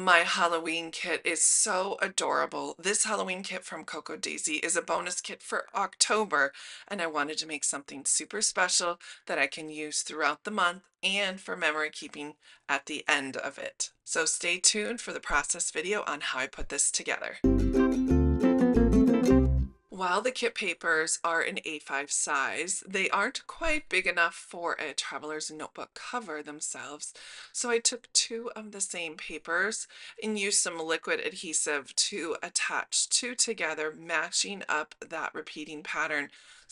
My Halloween kit is so adorable. This Halloween kit from Coco Daisy is a bonus kit for October, and I wanted to make something super special that I can use throughout the month and for memory keeping at the end of it. So stay tuned for the process video on how I put this together. While the kit papers are an A5 size, they aren't quite big enough for a traveler's notebook cover themselves. So I took two of the same papers and used some liquid adhesive to attach two together, matching up that repeating pattern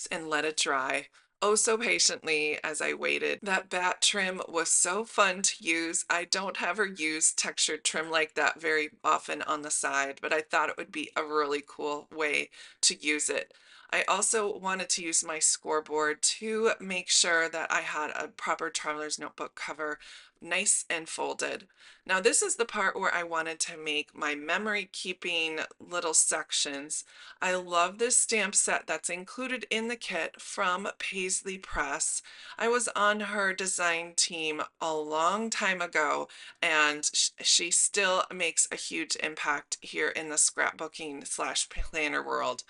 and let it dry. Oh, so patiently as I waited. That bat trim was so fun to use. I don't ever use textured trim like that very often on the side, but I thought it would be a really cool way to use it. I also wanted to use my scoreboard to make sure that I had a proper traveler's notebook cover, nice and folded. Now this is the part where I wanted to make my memory keeping little sections. I love this stamp set that's included in the kit from Paisley Press. I was on her design team a long time ago, and she still makes a huge impact here in the scrapbooking slash planner world.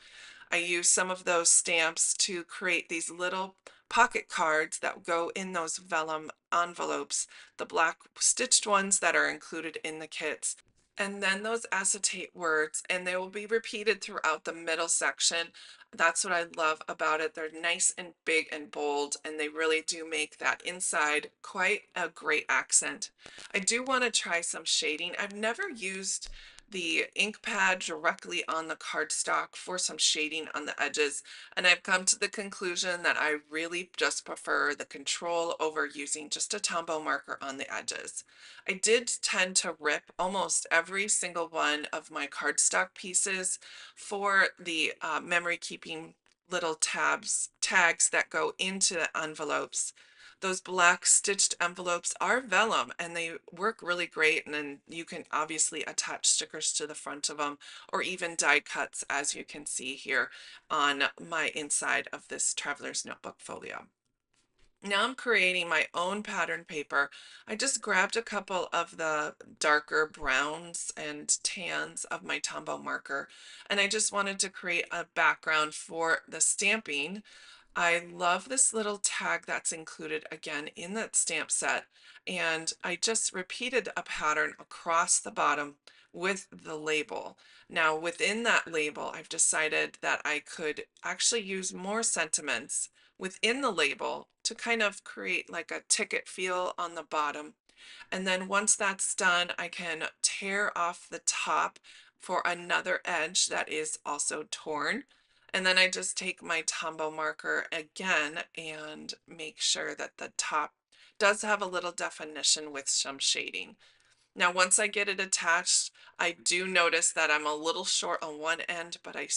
I use some of those stamps to create these little pocket cards that go in those vellum envelopes, the black stitched ones that are included in the kits. And then those acetate words, and they will be repeated throughout the middle section. That's what I love about it. They're nice and big and bold, and they really do make that inside quite a great accent. I do want to try some shading. I've never used the ink pad directly on the cardstock for some shading on the edges, and I've come to the conclusion that I really just prefer the control over using just a Tombow marker on the edges. I did tend to rip almost every single one of my cardstock pieces for the memory keeping little tags that go into the envelopes. Those black stitched envelopes are vellum and they work really great, and then you can obviously attach stickers to the front of them or even die cuts, as you can see here on my inside of this traveler's notebook folio. Now I'm creating my own pattern paper. I just grabbed a couple of the darker browns and tans of my Tombow marker, and I just wanted to create a background for the stamping. I love this little tag that's included again in that stamp set, and I just repeated a pattern across the bottom with the label. Now within that label, I've decided that I could actually use more sentiments within the label to kind of create like a ticket feel on the bottom. And then once that's done, I can tear off the top for another edge that is also torn. And then I just take my Tombow marker again and make sure that the top does have a little definition with some shading. Now, once I get it attached, I do notice that I'm a little short on one end, but I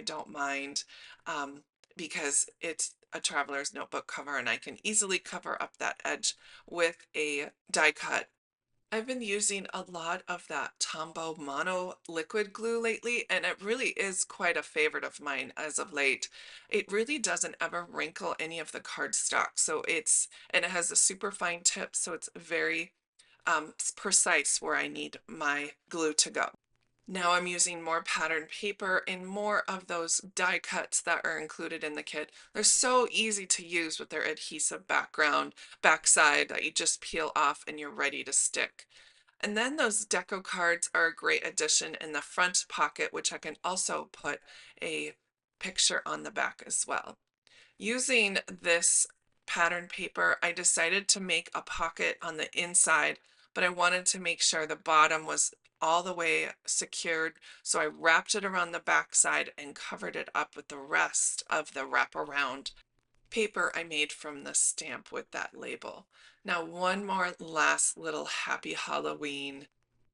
don't mind, because it's a traveler's notebook cover and I can easily cover up that edge with a die cut. I've been using a lot of that Tombow Mono liquid glue lately, and it really is quite a favorite of mine as of late. It really doesn't ever wrinkle any of the cardstock, and it has a super fine tip, so it's very precise where I need my glue to go. Now I'm using more pattern paper and more of those die cuts that are included in the kit. They're so easy to use with their adhesive backside that you just peel off and you're ready to stick. And then those deco cards are a great addition in the front pocket, which I can also put a picture on the back as well. Using this pattern paper, I decided to make a pocket on the inside, but I wanted to make sure the bottom was all the way secured, so I wrapped it around the back side and covered it up with the rest of the wraparound paper I made from the stamp with that label. Now, one more last little happy Halloween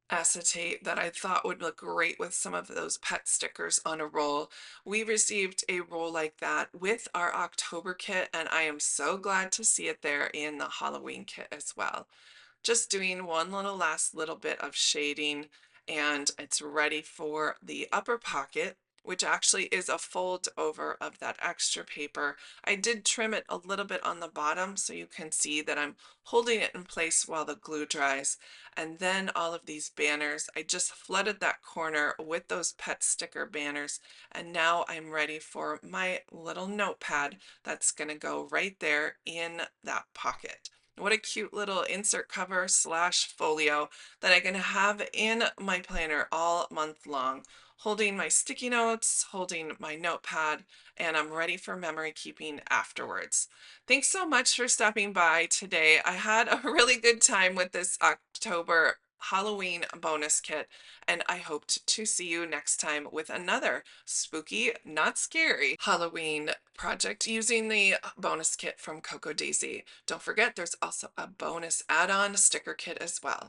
acetate that I thought would look great with some of those pet stickers on a roll. We received a roll like that with our October kit, and I am so glad to see it there in the Halloween kit as well. Just doing one last little bit of shading, and it's ready for the upper pocket, which actually is a fold over of that extra paper. I did trim it a little bit on the bottom so you can see that I'm holding it in place while the glue dries. And then all of these banners, I just flooded that corner with those pet sticker banners. And now I'm ready for my little notepad that's going to go right there in that pocket. What a cute little insert cover slash folio that I'm going to have in my planner all month long, holding my sticky notes, holding my notepad, and I'm ready for memory keeping afterwards. Thanks so much for stopping by today. I had a really good time with this October Halloween bonus kit, and I hoped to see you next time with another spooky, not scary Halloween project using the bonus kit from Coco Daisy. Don't forget, there's also a bonus add-on sticker kit as well.